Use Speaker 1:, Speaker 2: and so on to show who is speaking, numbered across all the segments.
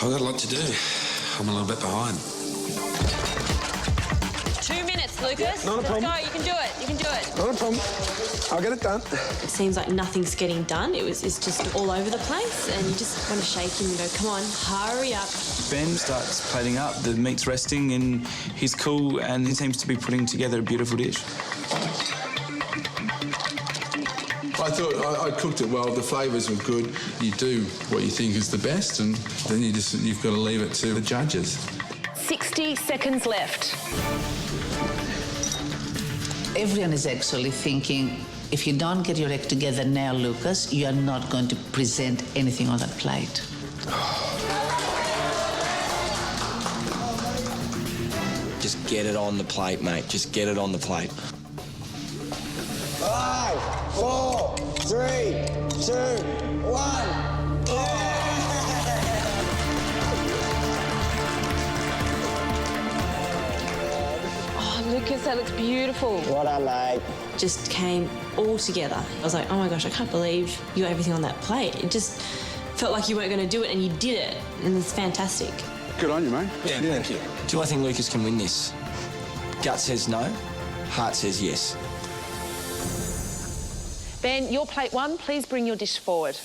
Speaker 1: I've got a lot to do. I'm a little bit behind.
Speaker 2: 2 minutes, Lucas.
Speaker 3: Not a problem.
Speaker 2: Let's go. You can do it. You can do it.
Speaker 3: Not a problem. I'll get it done.
Speaker 4: It seems like nothing's getting done. It's just all over the place, and you just want to shake him and go, come on, hurry up.
Speaker 5: Ben starts plating up, the meat's resting, and he's cool, and he seems to be putting together a beautiful dish.
Speaker 6: I thought I cooked it well. The flavours were good. You do what you think is the best, and then you've got to leave it to the judges.
Speaker 7: 60 seconds left.
Speaker 8: Everyone is actually thinking, if you don't get your act together now, Lucas, you are not going to present anything on that plate.
Speaker 9: Just get it on the plate, mate. Just get it on the plate.
Speaker 10: 5, 4, 3, 2, 1.
Speaker 7: Lucas, that looks beautiful.
Speaker 10: What I mate.
Speaker 4: Just came all together. I was like, oh my gosh, I can't believe you got everything on that plate. It just felt like you weren't going to do it, and you did it, and it's fantastic.
Speaker 3: Good on you, mate.
Speaker 9: Yeah, thank you. Do I think Lucas can win this? Gut says no, heart says yes.
Speaker 7: Ben, your plate 1, please bring your dish forward.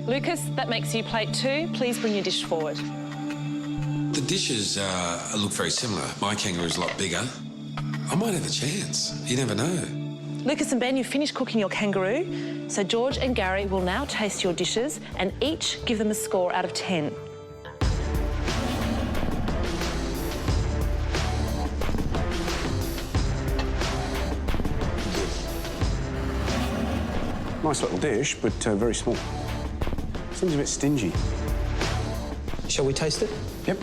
Speaker 7: Lucas, that makes you plate 2. Please bring your dish forward.
Speaker 1: The dishes look very similar. My kangaroo's a lot bigger. I might have a chance. You never know.
Speaker 7: Lucas and Ben, you've finished cooking your kangaroo, so George and Gary will now taste your dishes and each give them a score out of 10.
Speaker 3: Nice little dish, but very small. Seems a bit stingy.
Speaker 9: Shall we taste it?
Speaker 3: Yep.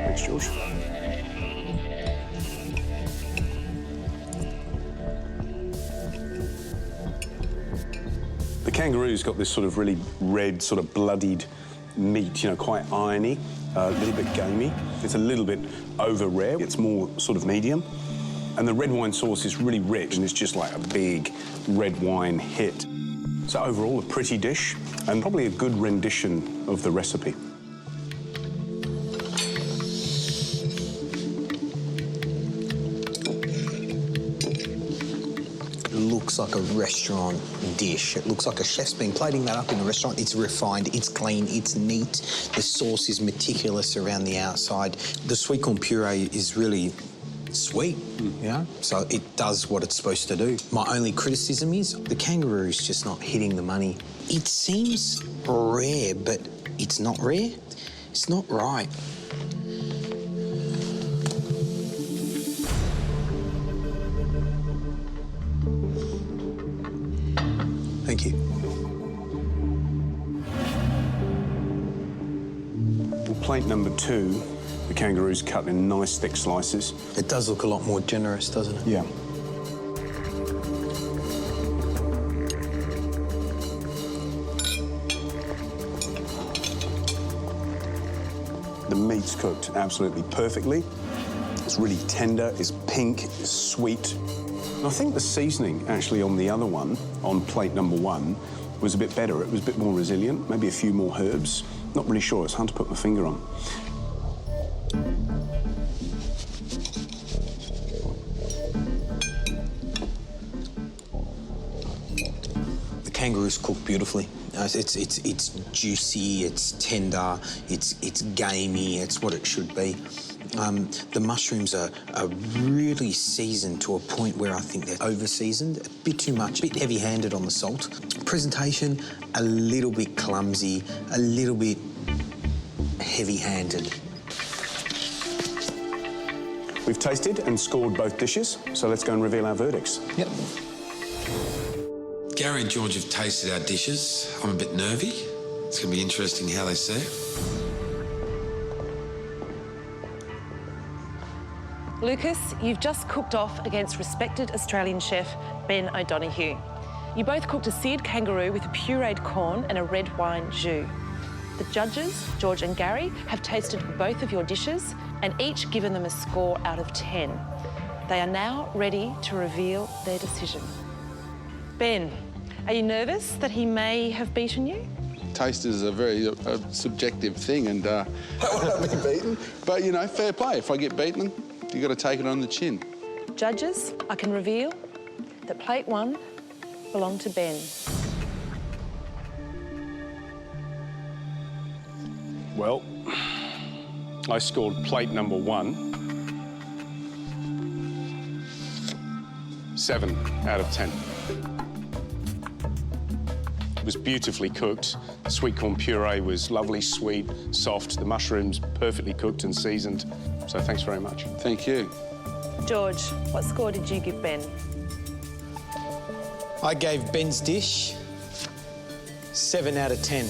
Speaker 3: Thanks, George. The kangaroo's got this sort of really red, sort of bloodied meat, you know, quite irony, a little bit gamey. It's a little bit over rare. It's more sort of medium. And the red wine sauce is really rich, and it's just like a big red wine hit. So overall, a pretty dish, and probably a good rendition of the recipe.
Speaker 10: It looks like a restaurant dish. It looks like a chef's been plating that up in a restaurant. It's refined, it's clean, it's neat. The sauce is meticulous around the outside. The sweet corn puree is really sweet, you know? So it does what it's supposed to do. My only criticism is the kangaroo's just not hitting the money. It seems rare, but it's not rare. It's not right. Thank you.
Speaker 3: Well, plate number 2, the kangaroo's cut in nice thick slices.
Speaker 10: It does look a lot more generous, doesn't it?
Speaker 3: Yeah. The meat's cooked absolutely perfectly. It's really tender, it's pink, it's sweet. And I think the seasoning actually on the other one, on plate number 1, was a bit better. It was a bit more resilient, maybe a few more herbs. Not really sure, it's hard to put my finger on.
Speaker 10: The kangaroo's cooked beautifully. It's juicy, it's tender, it's gamey, it's what it should be. The mushrooms are really seasoned to a point where I think they're over-seasoned, a bit too much, a bit heavy-handed on the salt. Presentation, a little bit clumsy, a little bit heavy-handed.
Speaker 3: We've tasted and scored both dishes, so let's go and reveal our verdicts.
Speaker 10: Yep.
Speaker 1: Gary and George have tasted our dishes. I'm a bit nervy. It's going to be interesting how they serve.
Speaker 7: Lucas, you've just cooked off against respected Australian chef Ben O'Donoghue. You both cooked a seared kangaroo with a pureed corn and a red wine jus. The judges, George and Gary, have tasted both of your dishes and each given them a score out of 10. They are now ready to reveal their decision. Ben, are you nervous that he may have beaten you?
Speaker 6: Taste is a very subjective thing, and I won't be beaten. But, you know, fair play. If I get beaten, you've got to take it on the chin.
Speaker 7: Judges, I can reveal that plate 1 belonged to Ben.
Speaker 3: Well, I scored plate number 1 7 out of 10. It was beautifully cooked. The sweet corn puree was lovely, sweet, soft. The mushrooms perfectly cooked and seasoned. So thanks very much.
Speaker 6: Thank you.
Speaker 7: George, what score did you give Ben?
Speaker 10: I gave Ben's dish 7 out of 10.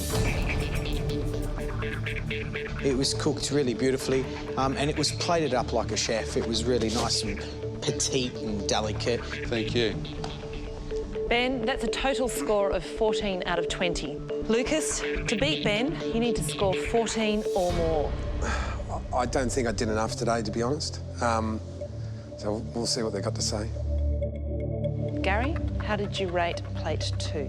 Speaker 10: It was cooked really beautifully, and it was plated up like a chef. It was really nice and petite and delicate.
Speaker 6: Thank you.
Speaker 7: Ben, that's a total score of 14 out of 20. Lucas, to beat Ben, you need to score 14 or more.
Speaker 11: I don't think I did enough today, to be honest. So we'll see what they've got to say.
Speaker 7: Gary, how did you rate plate 2?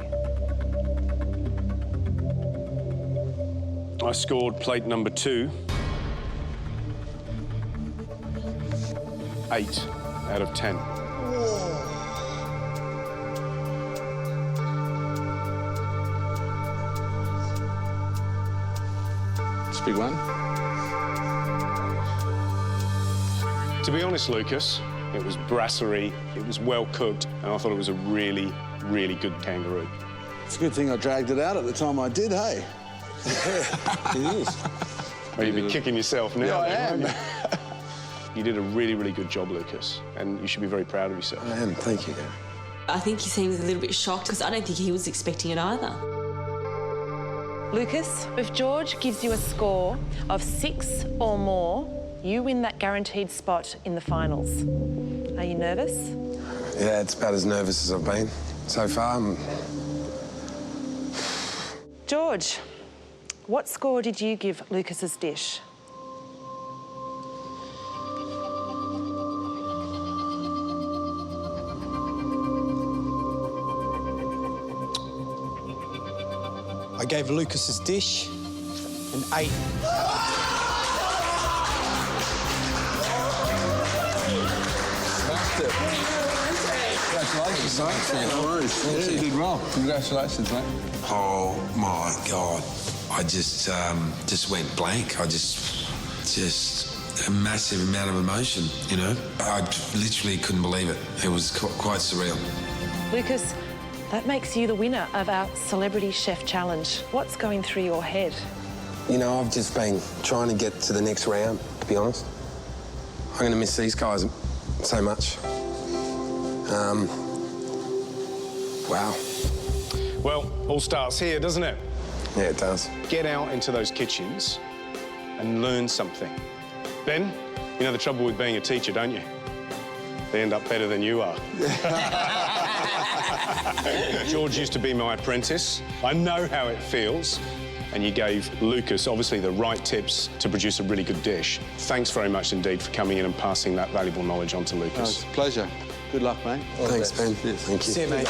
Speaker 3: I scored plate number 2 8 out of 10.
Speaker 6: It's a big one.
Speaker 3: To be honest, Lucas, it was brasserie, it was well cooked, and I thought it was a really, really good kangaroo.
Speaker 6: It's a good thing I dragged it out at the time I did, hey?
Speaker 3: It is. Well, you'd be kicking yourself now.
Speaker 6: Yeah, I am.
Speaker 3: Won't you? You did a really, really good job, Lucas, and you should be very proud of yourself.
Speaker 11: I am, thank you.
Speaker 4: I think he seems a little bit shocked because I don't think he was expecting it either.
Speaker 7: Lucas, if George gives you a score of 6 or more, you win that guaranteed spot in the finals. Are you nervous?
Speaker 11: Yeah, it's about as nervous as I've been so far.
Speaker 7: George, what score did you give Lucas's dish?
Speaker 10: I gave Lucas's dish an 8.
Speaker 6: Smashed it. Congratulations, mate. No worries. Yeah, you did well. Congratulations, mate.
Speaker 1: Oh my God! I just went blank. I just a massive amount of emotion. You know, I literally couldn't believe it. It was quite surreal.
Speaker 7: Lucas, that makes you the winner of our Celebrity Chef Challenge. What's going through your head?
Speaker 11: You know, I've just been trying to get to the next round, to be honest. I'm going to miss these guys so much. Wow.
Speaker 3: Well, all starts here, doesn't it?
Speaker 11: Yeah, it does.
Speaker 3: Get out into those kitchens and learn something. Ben, you know the trouble with being a teacher, don't you? They end up better than you are. George used to be my apprentice. I know how it feels. And you gave Lucas, obviously, the right tips to produce a really good dish. Thanks very much indeed for coming in and passing that valuable knowledge on to Lucas.
Speaker 6: It's a pleasure. Good luck, mate.
Speaker 11: Thanks, Ben.
Speaker 6: Yes.
Speaker 11: Thank you.
Speaker 10: See you, mate.